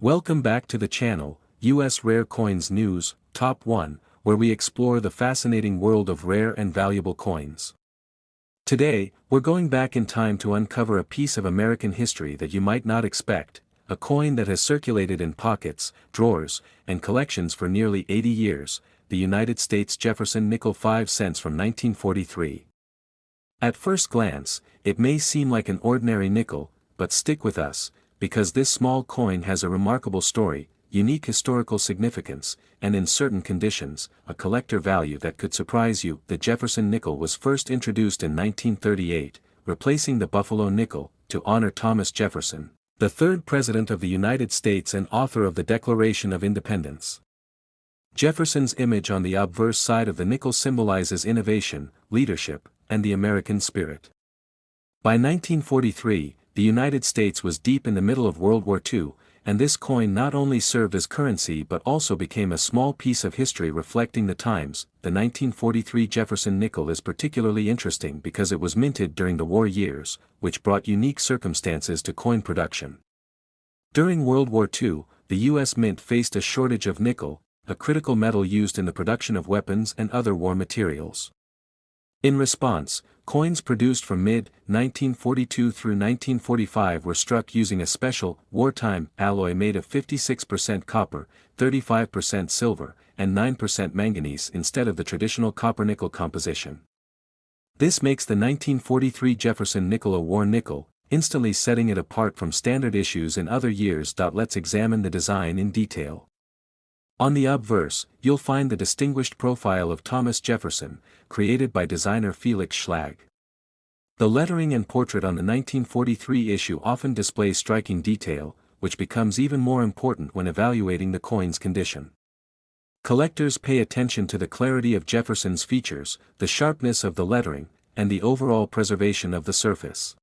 Welcome back to the channel, US Rare Coins News, Top 1, where we explore the fascinating world of rare and valuable coins. Today, we're going back in time to uncover a piece of American history that you might not expect, a coin that has circulated in pockets, drawers, and collections for nearly 80 years, the United States Jefferson Nickel 5 cents from 1943. At first glance, it may seem like an ordinary nickel, but stick with us, because this small coin has a remarkable story, unique historical significance, and in certain conditions, a collector value that could surprise you. The Jefferson nickel was first introduced in 1938, replacing the Buffalo nickel, to honor Thomas Jefferson, the third President of the United States and author of the Declaration of Independence. Jefferson's image on the obverse side of the nickel symbolizes innovation, leadership, and the American spirit. By 1943, the United States was deep in the middle of World War II, and this coin not only served as currency but also became a small piece of history reflecting the times. The 1943 Jefferson nickel is particularly interesting because it was minted during the war years, which brought unique circumstances to coin production. During World War II, the U.S. Mint faced a shortage of nickel, a critical metal used in the production of weapons and other war materials. In response, coins produced from mid-1942 through 1945 were struck using a special, wartime, alloy made of 56% copper, 35% silver, and 9% manganese instead of the traditional copper-nickel composition. This makes the 1943 Jefferson nickel a war nickel, instantly setting it apart from standard issues in other years. Let's examine the design in detail. On the obverse, you'll find the distinguished profile of Thomas Jefferson, created by designer Felix Schlag. The lettering and portrait on the 1943 issue often display striking detail, which becomes even more important when evaluating the coin's condition. Collectors pay attention to the clarity of Jefferson's features, the sharpness of the lettering, and the overall preservation of the surface.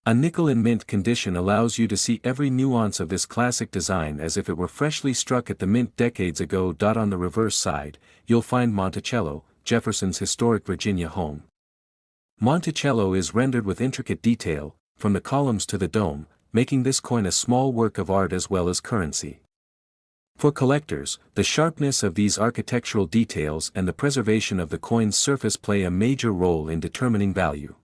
A nickel in mint condition allows you to see every nuance of this classic design as if it were freshly struck at the mint decades ago. On the reverse side, you'll find Monticello, Jefferson's historic Virginia home. Monticello is rendered with intricate detail, from the columns to the dome, making this coin a small work of art as well as currency. For collectors, the sharpness of these architectural details and the preservation of the coin's surface play a major role in determining value.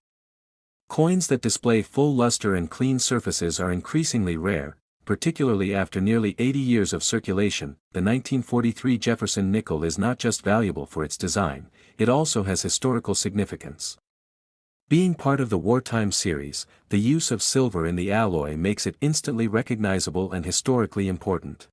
Coins that display full luster and clean surfaces are increasingly rare, particularly after nearly 80 years of circulation. The 1943 Jefferson nickel is not just valuable for its design, it also has historical significance. Being part of the wartime series, the use of silver in the alloy makes it instantly recognizable and historically important.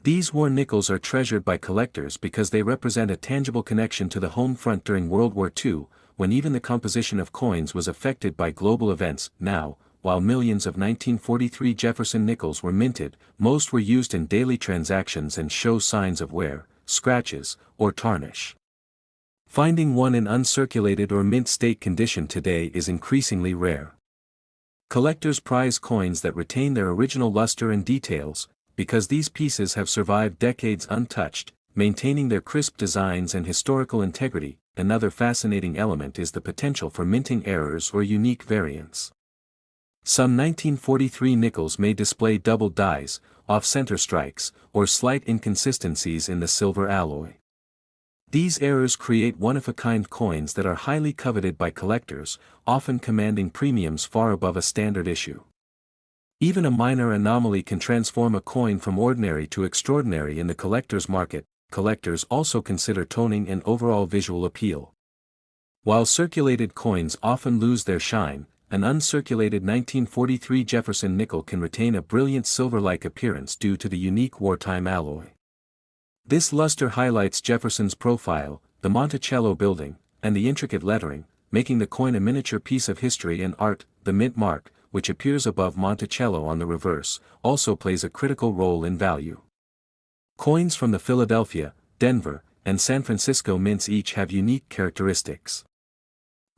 These war nickels are treasured by collectors because they represent a tangible connection to the home front during World War II, when even the composition of coins was affected by global events. Now, while millions of 1943 Jefferson nickels were minted, most were used in daily transactions and show signs of wear, scratches, or tarnish. Finding one in uncirculated or mint state condition today is increasingly rare. Collectors prize coins that retain their original luster and details, because these pieces have survived decades untouched, maintaining their crisp designs and historical integrity. Another fascinating element is the potential for minting errors or unique variants. Some 1943 nickels may display double dies, off-center strikes, or slight inconsistencies in the silver alloy. These errors create one-of-a-kind coins that are highly coveted by collectors, often commanding premiums far above a standard issue. Even a minor anomaly can transform a coin from ordinary to extraordinary in the collector's market. Collectors also consider toning and overall visual appeal. While circulated coins often lose their shine, an uncirculated 1943 Jefferson nickel can retain a brilliant silver-like appearance due to the unique wartime alloy. This luster highlights Jefferson's profile, the Monticello building, and the intricate lettering, making the coin a miniature piece of history and art. The mint mark, which appears above Monticello on the reverse, also plays a critical role in value. Coins from the Philadelphia, Denver, and San Francisco mints each have unique characteristics.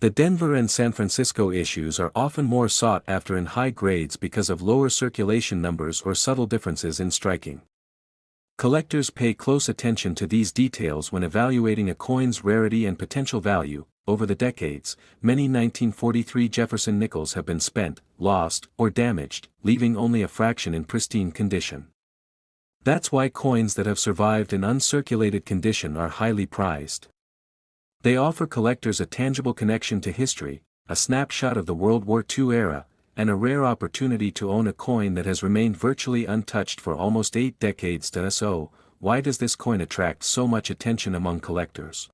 The Denver and San Francisco issues are often more sought after in high grades because of lower circulation numbers or subtle differences in striking. Collectors pay close attention to these details when evaluating a coin's rarity and potential value. over the decades, many 1943 Jefferson nickels have been spent, lost, or damaged, leaving only a fraction in pristine condition. That's why coins that have survived in uncirculated condition are highly prized. They offer collectors a tangible connection to history, a snapshot of the World War II era, and a rare opportunity to own a coin that has remained virtually untouched for almost 8 decades. So, why does this coin attract so much attention among collectors?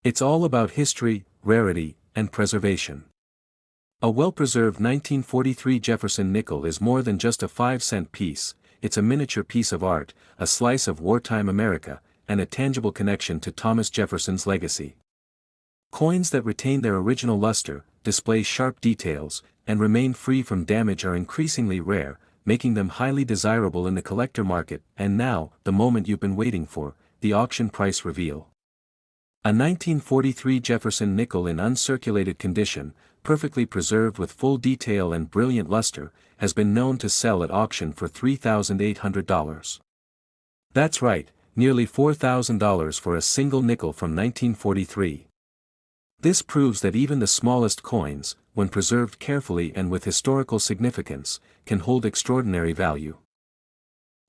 It's all about history, rarity, and preservation. A well-preserved 1943 Jefferson nickel is more than just a 5-cent piece, it's a miniature piece of art, a slice of wartime America, and a tangible connection to Thomas Jefferson's legacy. Coins that retain their original luster, display sharp details, and remain free from damage are increasingly rare, making them highly desirable in the collector market. And now, the moment you've been waiting for, the auction price reveal. A 1943 Jefferson nickel in uncirculated condition, perfectly preserved with full detail and brilliant luster, has been known to sell at auction for $3,800. That's right, nearly $4,000 for a single nickel from 1943. This proves that even the smallest coins, when preserved carefully and with historical significance, can hold extraordinary value.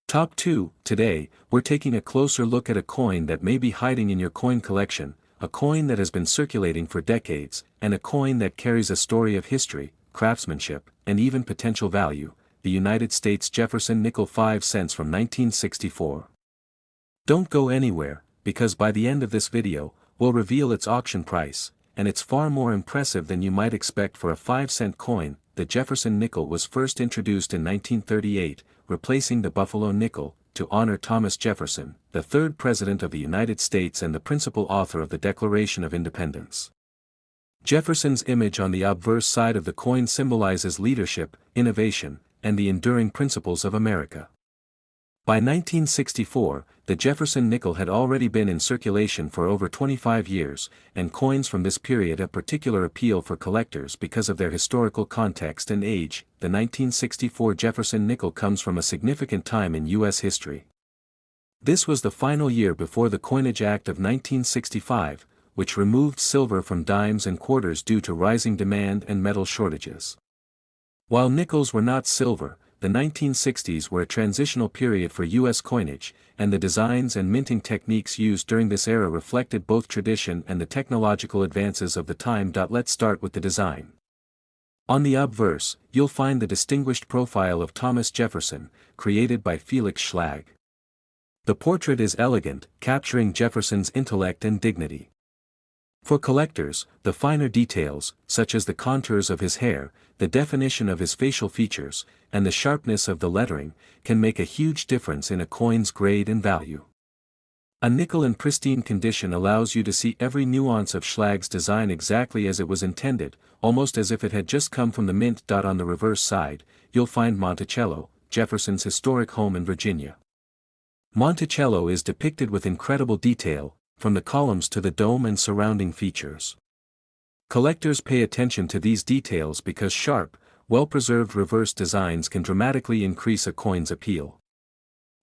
Top 2, today, we're taking a closer look at a coin that may be hiding in your coin collection, a coin that has been circulating for decades, and a coin that carries a story of history, craftsmanship, and even potential value, the United States Jefferson nickel 5 cents from 1964. Don't go anywhere, because by the end of this video, we'll reveal its auction price, and it's far more impressive than you might expect for a 5-cent coin. The Jefferson nickel was first introduced in 1938, replacing the Buffalo nickel, to honor Thomas Jefferson, the third President of the United States and the principal author of the Declaration of Independence. Jefferson's image on the obverse side of the coin symbolizes leadership, innovation, and the enduring principles of America. By 1964, the Jefferson nickel had already been in circulation for over 25 years, and coins from this period have particular appeal for collectors because of their historical context and age. The 1964 Jefferson nickel comes from a significant time in U.S. history. This was the final year before the Coinage Act of 1965, which removed silver from dimes and quarters due to rising demand and metal shortages. While nickels were not silver, the 1960s were a transitional period for U.S. coinage, and the designs and minting techniques used during this era reflected both tradition and the technological advances of the time. Let's start with the design. On the obverse, you'll find the distinguished profile of Thomas Jefferson, created by Felix Schlag. The portrait is elegant, capturing Jefferson's intellect and dignity. For collectors, the finer details, such as the contours of his hair, the definition of his facial features, and the sharpness of the lettering, can make a huge difference in a coin's grade and value. A nickel in pristine condition allows you to see every nuance of Schlag's design exactly as it was intended, almost as if it had just come from the mint. On the reverse side, you'll find Monticello, Jefferson's historic home in Virginia. Monticello is depicted with incredible detail, from the columns to the dome and surrounding features. Collectors pay attention to these details because sharp, well-preserved reverse designs can dramatically increase a coin's appeal.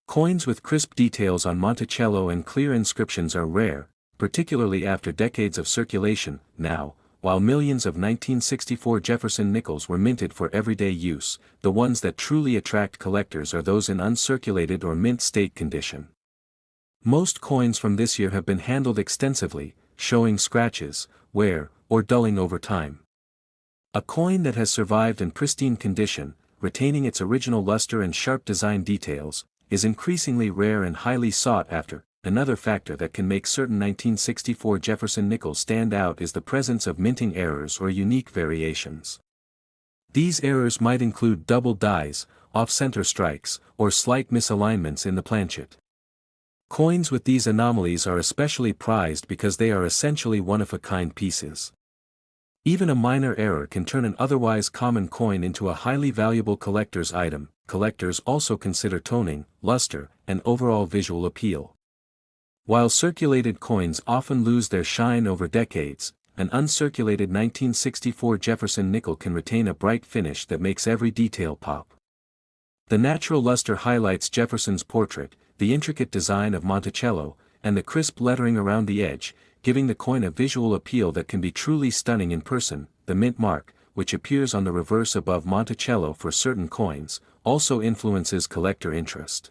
Coins with crisp details on Monticello and clear inscriptions are rare, particularly after decades of circulation. Now, while millions of 1964 Jefferson nickels were minted for everyday use, the ones that truly attract collectors are those in uncirculated or mint state condition. Most coins from this year have been handled extensively, showing scratches, wear, or dulling over time. A coin that has survived in pristine condition, retaining its original luster and sharp design details, is increasingly rare and highly sought after. Another factor that can make certain 1964 Jefferson nickels stand out is the presence of minting errors or unique variations. These errors might include double dies, off-center strikes, or slight misalignments in the planchet. Coins with these anomalies are especially prized because they are essentially one-of-a-kind pieces. Even a minor error can turn an otherwise common coin into a highly valuable collector's item. Collectors also consider toning, luster, and overall visual appeal. While circulated coins often lose their shine over decades, an uncirculated 1964 Jefferson nickel can retain a bright finish that makes every detail pop. The natural luster highlights Jefferson's portrait, the intricate design of Monticello, and the crisp lettering around the edge, giving the coin a visual appeal that can be truly stunning in person. The mint mark, which appears on the reverse above Monticello for certain coins, also influences collector interest.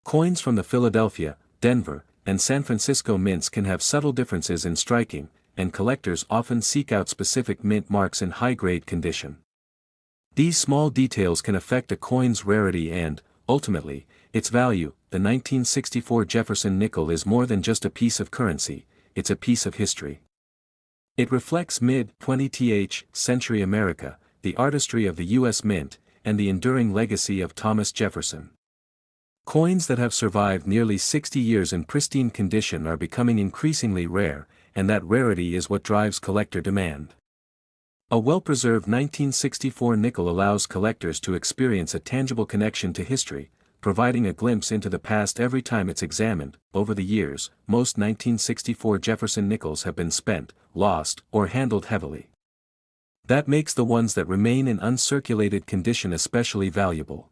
Coins from the Philadelphia, Denver, and San Francisco mints can have subtle differences in striking, and collectors often seek out specific mint marks in high-grade condition. These small details can affect a coin's rarity and, ultimately, its value. The 1964 Jefferson nickel is more than just a piece of currency, it's a piece of history. It reflects mid-20th century America, the artistry of the U.S. Mint, and the enduring legacy of Thomas Jefferson. Coins that have survived nearly 60 years in pristine condition are becoming increasingly rare, and that rarity is what drives collector demand. A well-preserved 1964 nickel allows collectors to experience a tangible connection to history, providing a glimpse into the past every time it's examined. Over the years, most 1964 Jefferson nickels have been spent, lost, or handled heavily. That makes the ones that remain in uncirculated condition especially valuable.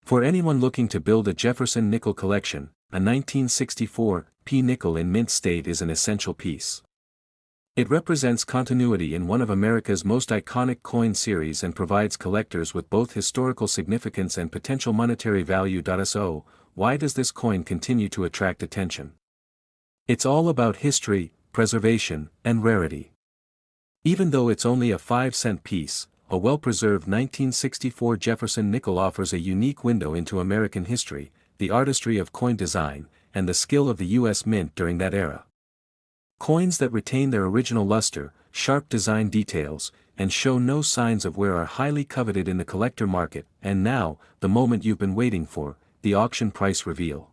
For anyone looking to build a Jefferson nickel collection, a 1964 P nickel in mint state is an essential piece. It represents continuity in one of America's most iconic coin series and provides collectors with both historical significance and potential monetary value. So, why does this coin continue to attract attention? It's all about history, preservation, and rarity. Even though it's only a 5-cent piece, a well-preserved 1964 Jefferson nickel offers a unique window into American history, the artistry of coin design, and the skill of the U.S. Mint during that era. Coins that retain their original luster, sharp design details, and show no signs of wear are highly coveted in the collector market. And now, the moment you've been waiting for, the auction price reveal.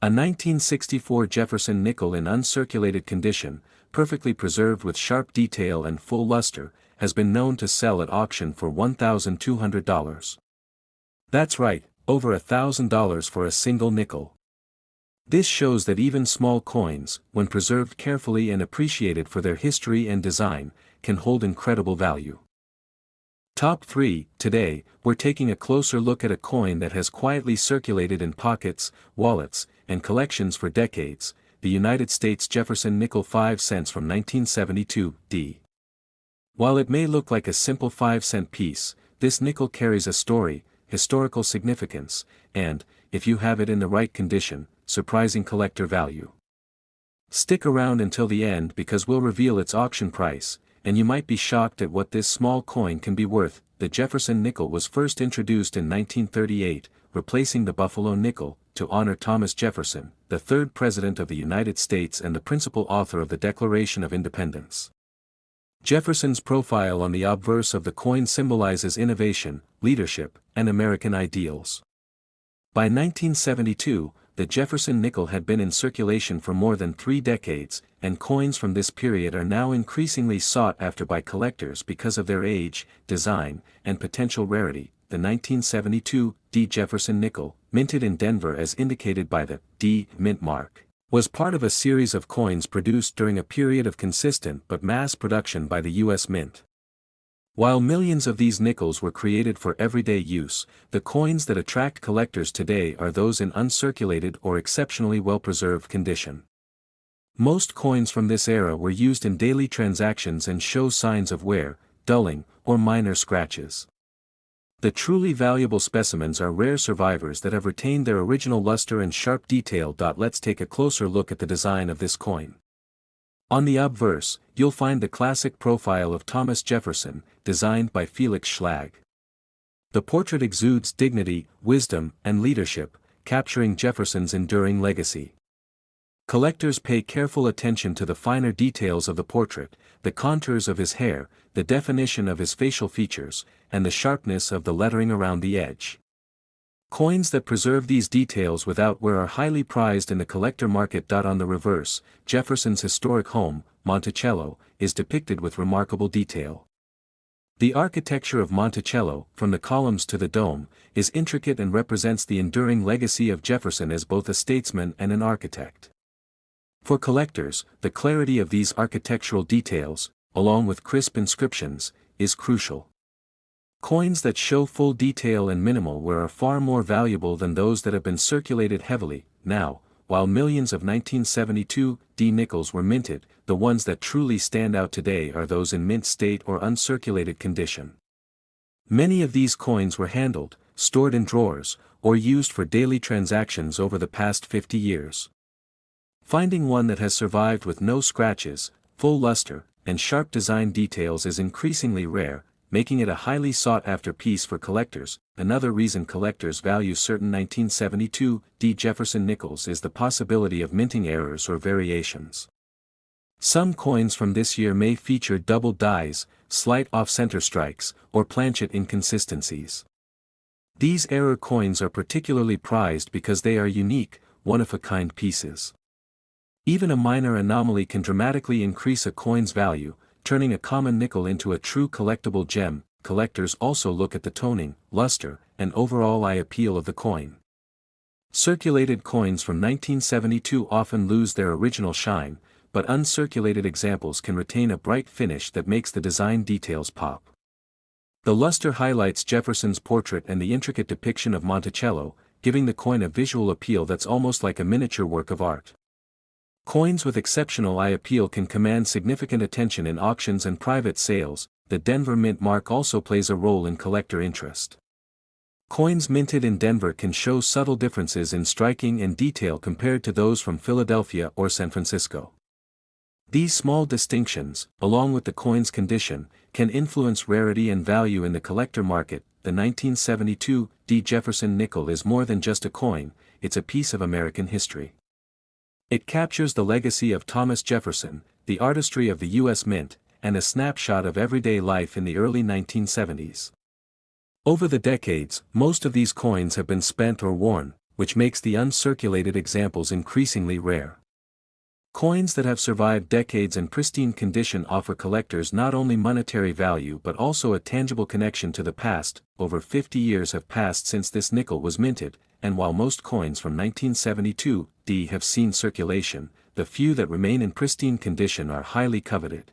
A 1964 Jefferson nickel in uncirculated condition, perfectly preserved with sharp detail and full luster, has been known to sell at auction for $1,200. That's right, over $1,000 for a single nickel. This shows that even small coins, when preserved carefully and appreciated for their history and design, can hold incredible value. Top 3. Today, we're taking a closer look at a coin that has quietly circulated in pockets, wallets, and collections for decades, the United States Jefferson nickel 5 cents from 1972. While it may look like a simple 5-cent piece, this nickel carries a story, historical significance, and, if you have it in the right condition, surprising collector value. Stick around until the end because we'll reveal its auction price, and you might be shocked at what this small coin can be worth. The Jefferson nickel was first introduced in 1938, replacing the Buffalo nickel, to honor Thomas Jefferson, the third President of the United States and the principal author of the Declaration of Independence. Jefferson's profile on the obverse of the coin symbolizes innovation, leadership, and American ideals. By 1972, the Jefferson nickel had been in circulation for more than 3 decades, and coins from this period are now increasingly sought after by collectors because of their age, design, and potential rarity. The 1972 D Jefferson nickel, minted in Denver as indicated by the D mint mark, was part of a series of coins produced during a period of consistent but mass production by the U.S. Mint. While millions of these nickels were created for everyday use, the coins that attract collectors today are those in uncirculated or exceptionally well-preserved condition. Most coins from this era were used in daily transactions and show signs of wear, dulling, or minor scratches. The truly valuable specimens are rare survivors that have retained their original luster and sharp detail. Let's take a closer look at the design of this coin. On the obverse, you'll find the classic profile of Thomas Jefferson, designed by Felix Schlag. The portrait exudes dignity, wisdom, and leadership, capturing Jefferson's enduring legacy. Collectors pay careful attention to the finer details of the portrait, the contours of his hair, the definition of his facial features, and the sharpness of the lettering around the edge. Coins that preserve these details without wear are highly prized in the collector market. On the reverse, Jefferson's historic home, Monticello, is depicted with remarkable detail. The architecture of Monticello, from the columns to the dome, is intricate and represents the enduring legacy of Jefferson as both a statesman and an architect. For collectors, the clarity of these architectural details, along with crisp inscriptions, is crucial. Coins that show full detail and minimal wear are far more valuable than those that have been circulated heavily. Now, while millions of 1972 nickels were minted, the ones that truly stand out today are those in mint state or uncirculated condition. Many of these coins were handled, stored in drawers, or used for daily transactions over the past 50 years. Finding one that has survived with no scratches, full luster, and sharp design details is increasingly rare, making it a highly sought-after piece for collectors. Another reason collectors value certain 1972 Jefferson Nickels is the possibility of minting errors or variations. Some coins from this year may feature double dies, slight off-center strikes, or planchet inconsistencies. These error coins are particularly prized because they are unique, one-of-a-kind pieces. Even a minor anomaly can dramatically increase a coin's value, turning a common nickel into a true collectible gem. Collectors also look at the toning, luster, and overall eye appeal of the coin. Circulated coins from 1972 often lose their original shine, but uncirculated examples can retain a bright finish that makes the design details pop. The luster highlights Jefferson's portrait and the intricate depiction of Monticello, giving the coin a visual appeal that's almost like a miniature work of art. Coins with exceptional eye appeal can command significant attention in auctions and private sales. The Denver mint mark also plays a role in collector interest. Coins minted in Denver can show subtle differences in striking and detail compared to those from Philadelphia or San Francisco. These small distinctions, along with the coin's condition, can influence rarity and value in the collector market. The 1972 Jefferson nickel is more than just a coin, it's a piece of American history. It captures the legacy of Thomas Jefferson, the artistry of the U.S. Mint, and a snapshot of everyday life in the early 1970s. Over the decades, most of these coins have been spent or worn, which makes the uncirculated examples increasingly rare. Coins that have survived decades in pristine condition offer collectors not only monetary value but also a tangible connection to the past. Over 50 years have passed since this nickel was minted, and while most coins from 1972 have seen circulation, the few that remain in pristine condition are highly coveted.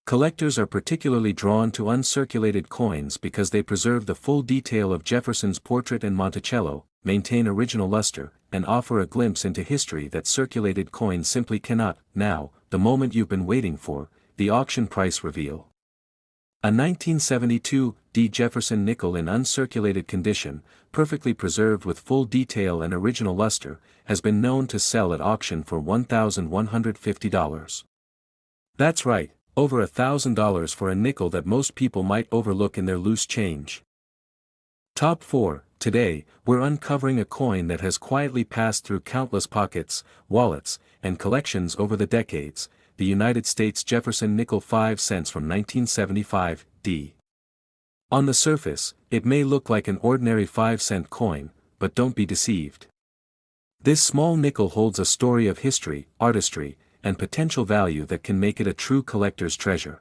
Collectors are particularly drawn to uncirculated coins because they preserve the full detail of Jefferson's portrait and Monticello, maintain original luster, and offer a glimpse into history that circulated coins simply cannot. Now, the moment you've been waiting for, the auction price reveal. A 1972 Jefferson nickel in uncirculated condition, perfectly preserved with full detail and original luster, has been known to sell at auction for $1,150. That's right, over $1,000 for a nickel that most people might overlook in their loose change. Top 4. Today, we're uncovering a coin that has quietly passed through countless pockets, wallets, and collections over the decades, the United States Jefferson nickel 5 cents from 1975. On the surface, it may look like an ordinary 5-cent coin, but don't be deceived. This small nickel holds a story of history, artistry, and potential value that can make it a true collector's treasure.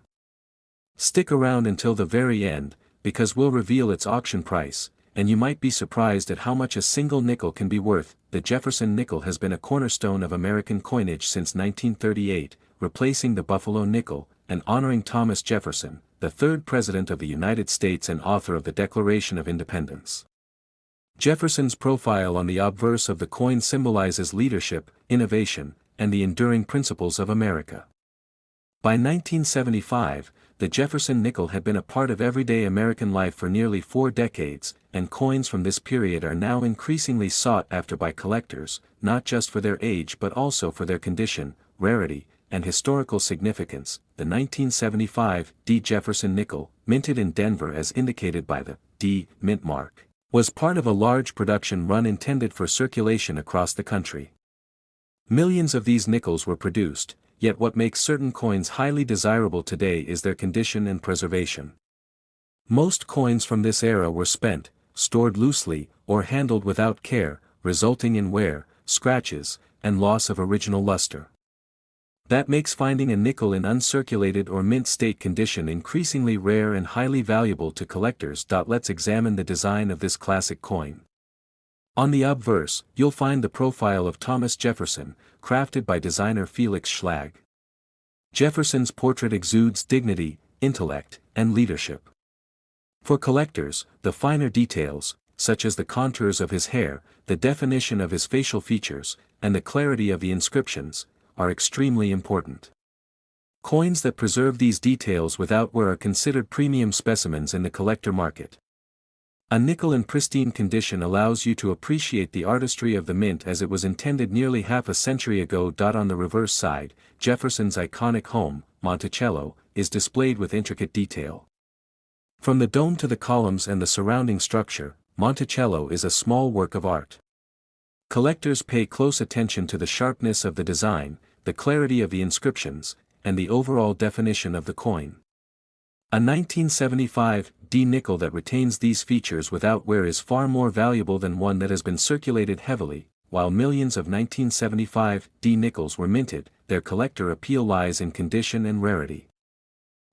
Stick around until the very end, because we'll reveal its auction price, and you might be surprised at how much a single nickel can be worth. The Jefferson nickel has been a cornerstone of American coinage since 1938, replacing the Buffalo nickel, and honoring Thomas Jefferson, the third President of the United States and author of the Declaration of Independence. Jefferson's profile on the obverse of the coin symbolizes leadership, innovation, and the enduring principles of America. By 1975, the Jefferson nickel had been a part of everyday American life for nearly 4 decades, and coins from this period are now increasingly sought after by collectors, not just for their age but also for their condition, rarity, and historical significance. The 1975 Jefferson nickel, minted in Denver as indicated by the D mint mark, was part of a large production run intended for circulation across the country. Millions of these nickels were produced, yet what makes certain coins highly desirable today is their condition and preservation. Most coins from this era were spent, stored loosely, or handled without care, resulting in wear, scratches, and loss of original luster. That makes finding a nickel in uncirculated or mint state condition increasingly rare and highly valuable to collectors. Let's examine the design of this classic coin. On the obverse, you'll find the profile of Thomas Jefferson, crafted by designer Felix Schlag. Jefferson's portrait exudes dignity, intellect, and leadership. For collectors, the finer details, such as the contours of his hair, the definition of his facial features, and the clarity of the inscriptions, are extremely important. Coins that preserve these details without wear are considered premium specimens in the collector market. A nickel in pristine condition allows you to appreciate the artistry of the mint as it was intended nearly half a century ago. On the reverse side, Jefferson's iconic home, Monticello, is displayed with intricate detail. From the dome to the columns and the surrounding structure, Monticello is a small work of art. Collectors pay close attention to the sharpness of the design, the clarity of the inscriptions, and the overall definition of the coin. A 1975 D nickel that retains these features without wear is far more valuable than one that has been circulated heavily. While millions of 1975 D nickels were minted, their collector appeal lies in condition and rarity.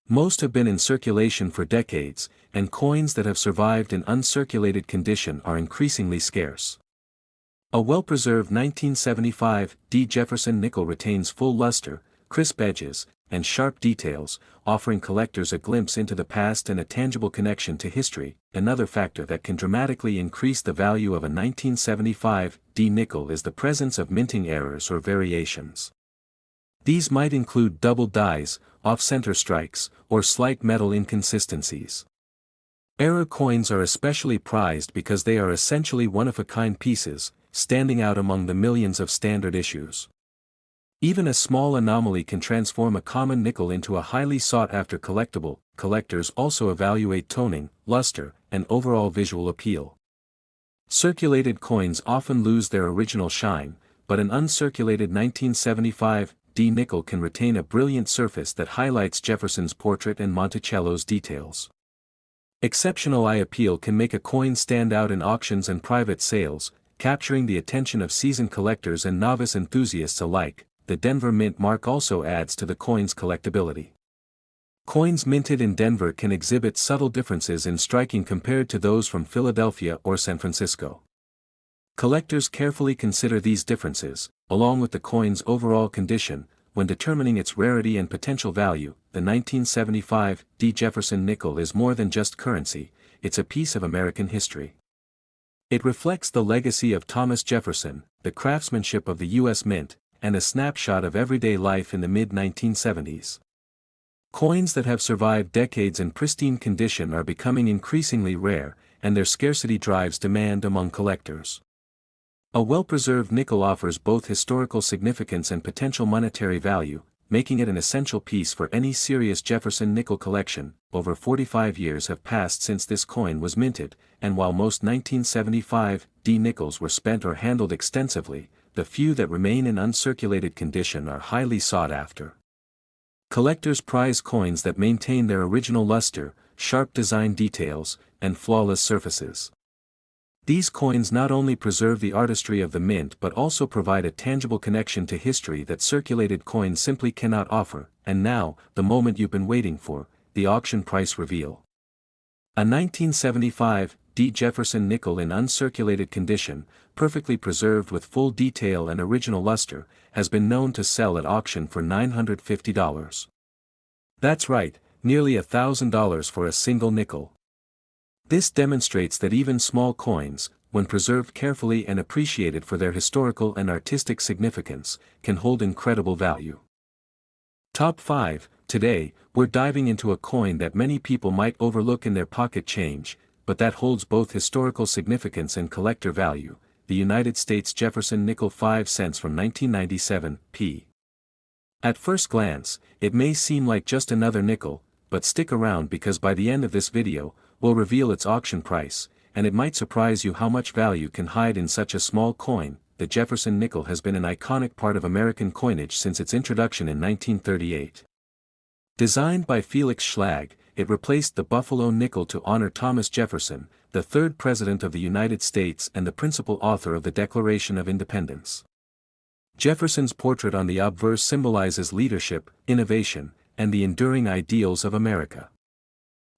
Most have been in circulation for decades, and coins that have survived in uncirculated condition are increasingly scarce. A well-preserved 1975 D Jefferson nickel retains full luster, crisp edges, and sharp details, offering collectors a glimpse into the past and a tangible connection to history. Another factor that can dramatically increase the value of a 1975 D nickel is the presence of minting errors or variations. These might include double dies, off-center strikes, or slight metal inconsistencies. Error coins are especially prized because they are essentially one-of-a-kind pieces, standing out among the millions of standard issues. Even a small anomaly can transform a common nickel into a highly sought-after collectible. Collectors also evaluate toning, luster, and overall visual appeal. Circulated coins often lose their original shine, but an uncirculated 1975 D nickel can retain a brilliant surface that highlights Jefferson's portrait and Monticello's details. Exceptional eye appeal can make a coin stand out in auctions and private sales, capturing the attention of seasoned collectors and novice enthusiasts alike. The Denver mint mark also adds to the coin's collectability. Coins minted in Denver can exhibit subtle differences in striking compared to those from Philadelphia or San Francisco. Collectors carefully consider these differences, along with the coin's overall condition, when determining its rarity and potential value. The 1975 D Jefferson nickel is more than just currency, it's a piece of American history. It reflects the legacy of Thomas Jefferson, the craftsmanship of the U.S. Mint, and a snapshot of everyday life in the mid-1970s. Coins that have survived decades in pristine condition are becoming increasingly rare, and their scarcity drives demand among collectors. A well-preserved nickel offers both historical significance and potential monetary value, making it an essential piece for any serious Jefferson nickel collection. Over 45 years have passed since this coin was minted, and while most 1975 D nickels were spent or handled extensively, the few that remain in uncirculated condition are highly sought after. Collectors prize coins that maintain their original luster, sharp design details, and flawless surfaces. These coins not only preserve the artistry of the mint but also provide a tangible connection to history that circulated coins simply cannot offer. And now, the moment you've been waiting for, the auction price reveal. A 1975 D Jefferson nickel in uncirculated condition, perfectly preserved with full detail and original luster, has been known to sell at auction for $950. That's right, nearly $1,000 for a single nickel. This demonstrates that even small coins, when preserved carefully and appreciated for their historical and artistic significance, can hold incredible value. Top 5. Today, we're diving into a coin that many people might overlook in their pocket change, but that holds both historical significance and collector value, the United States Jefferson nickel 5 cents from 1997, p. At first glance, it may seem like just another nickel, but stick around because by the end of this video, we'll reveal its auction price, and it might surprise you how much value can hide in such a small coin. The Jefferson nickel has been an iconic part of American coinage since its introduction in 1938. Designed by Felix Schlag, it replaced the Buffalo nickel to honor Thomas Jefferson, the third President of the United States and the principal author of the Declaration of Independence. Jefferson's portrait on the obverse symbolizes leadership, innovation, and the enduring ideals of America.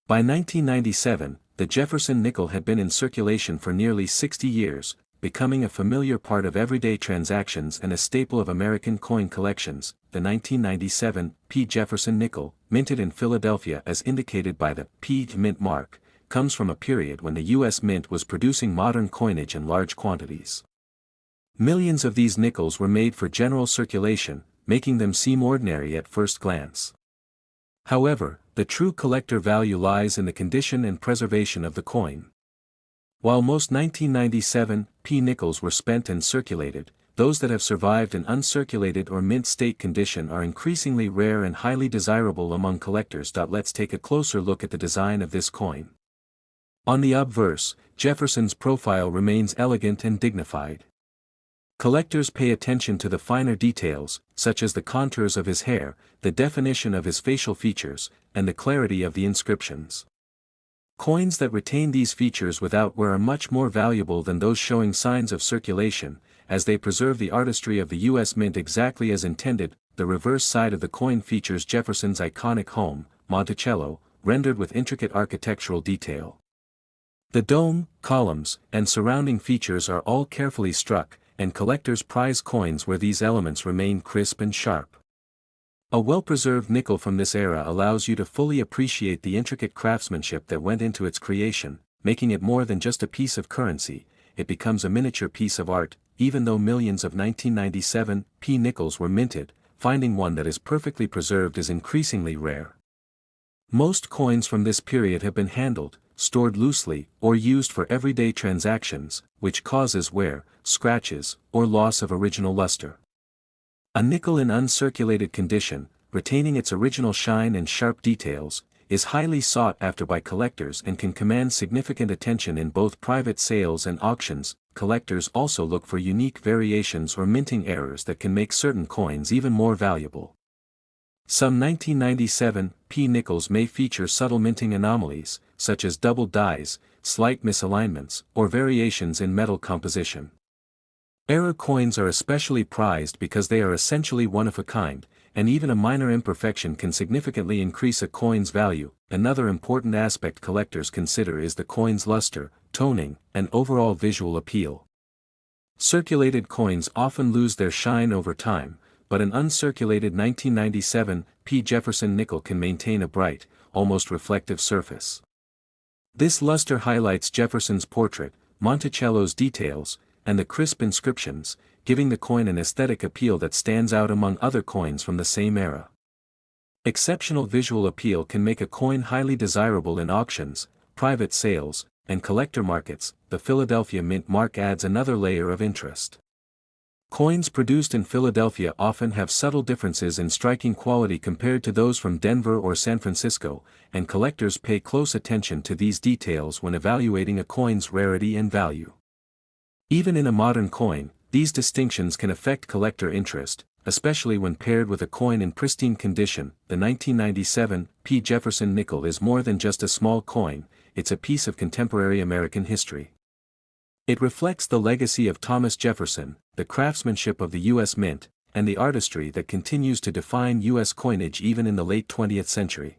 By 1997, the Jefferson nickel had been in circulation for nearly 60 years, becoming a familiar part of everyday transactions and a staple of American coin collections. The 1997 P. Jefferson nickel, minted in Philadelphia as indicated by the P. mint mark, comes from a period when the U.S. Mint was producing modern coinage in large quantities. Millions of these nickels were made for general circulation, making them seem ordinary at first glance. However, the true collector value lies in the condition and preservation of the coin. While most 1997 P nickels were spent and circulated, those that have survived in uncirculated or mint state condition are increasingly rare and highly desirable among collectors. Let's take a closer look at the design of this coin. On the obverse, Jefferson's profile remains elegant and dignified. Collectors pay attention to the finer details, such as the contours of his hair, the definition of his facial features, and the clarity of the inscriptions. Coins that retain these features without wear are much more valuable than those showing signs of circulation, as they preserve the artistry of the U.S. Mint exactly as intended. The reverse side of the coin features Jefferson's iconic home, Monticello, rendered with intricate architectural detail. The dome, columns, and surrounding features are all carefully struck, and collectors prize coins where these elements remain crisp and sharp. A well-preserved nickel from this era allows you to fully appreciate the intricate craftsmanship that went into its creation, making it more than just a piece of currency. It becomes a miniature piece of art. Even though millions of 1997 P nickels were minted, finding one that is perfectly preserved is increasingly rare. Most coins from this period have been handled, stored loosely, or used for everyday transactions, which causes wear, scratches, or loss of original luster. A nickel in uncirculated condition, retaining its original shine and sharp details, is highly sought after by collectors and can command significant attention in both private sales and auctions. Collectors also look for unique variations or minting errors that can make certain coins even more valuable. Some 1997 P nickels may feature subtle minting anomalies, such as double dies, slight misalignments, or variations in metal composition. Error coins are especially prized because they are essentially one of a kind, and even a minor imperfection can significantly increase a coin's value. Another important aspect collectors consider is the coin's luster, toning, and overall visual appeal. Circulated coins often lose their shine over time, but an uncirculated 1997 P Jefferson nickel can maintain a bright, almost reflective surface. This luster highlights Jefferson's portrait, Monticello's details, and the crisp inscriptions, giving the coin an aesthetic appeal that stands out among other coins from the same era. Exceptional visual appeal can make a coin highly desirable in auctions, private sales, and collector markets. The Philadelphia Mint mark adds another layer of interest. Coins produced in Philadelphia often have subtle differences in striking quality compared to those from Denver or San Francisco, and collectors pay close attention to these details when evaluating a coin's rarity and value. Even in a modern coin, these distinctions can affect collector interest, especially when paired with a coin in pristine condition. The 1997 P Jefferson nickel is more than just a small coin, it's a piece of contemporary American history. It reflects the legacy of Thomas Jefferson, the craftsmanship of the U.S. Mint, and the artistry that continues to define U.S. coinage even in the late 20th century.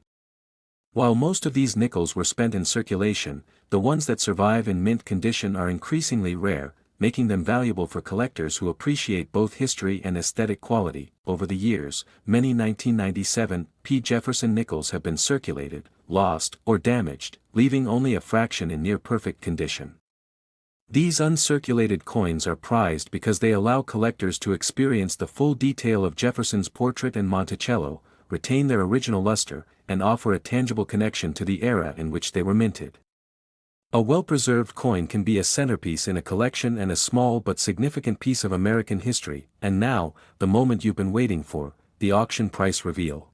While most of these nickels were spent in circulation, the ones that survive in mint condition are increasingly rare, making them valuable for collectors who appreciate both history and aesthetic quality. Over the years, many 1997 P Jefferson nickels have been circulated, lost, or damaged, leaving only a fraction in near-perfect condition. These uncirculated coins are prized because they allow collectors to experience the full detail of Jefferson's portrait and Monticello, retain their original luster, and offer a tangible connection to the era in which they were minted. A well-preserved coin can be a centerpiece in a collection and a small but significant piece of American history. And now, the moment you've been waiting for, the auction price reveal.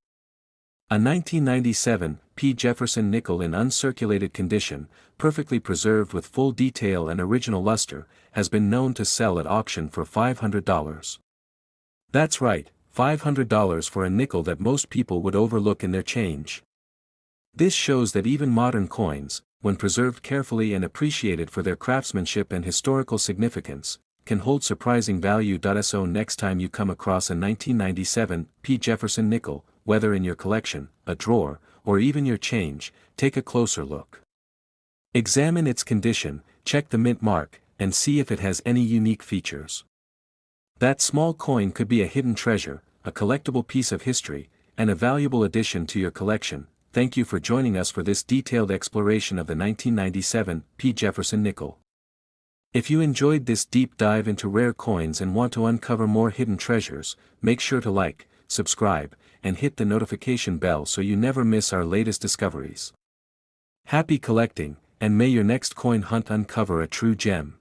A 1997 P Jefferson nickel in uncirculated condition, perfectly preserved with full detail and original luster, has been known to sell at auction for $500. That's right, $500 for a nickel that most people would overlook in their change. This shows that even modern coins, when preserved carefully and appreciated for their craftsmanship and historical significance, can hold surprising value. So next time you come across a 1997 P Jefferson nickel, whether in your collection, a drawer, or even your change, take a closer look. Examine its condition, check the mint mark, and see if it has any unique features. That small coin could be a hidden treasure, a collectible piece of history, and a valuable addition to your collection. thank you for joining us for this detailed exploration of the 1997 P. Jefferson Nickel. If you enjoyed this deep dive into rare coins and want to uncover more hidden treasures, make sure to like, subscribe, and hit the notification bell so you never miss our latest discoveries. Happy collecting, and may your next coin hunt uncover a true gem.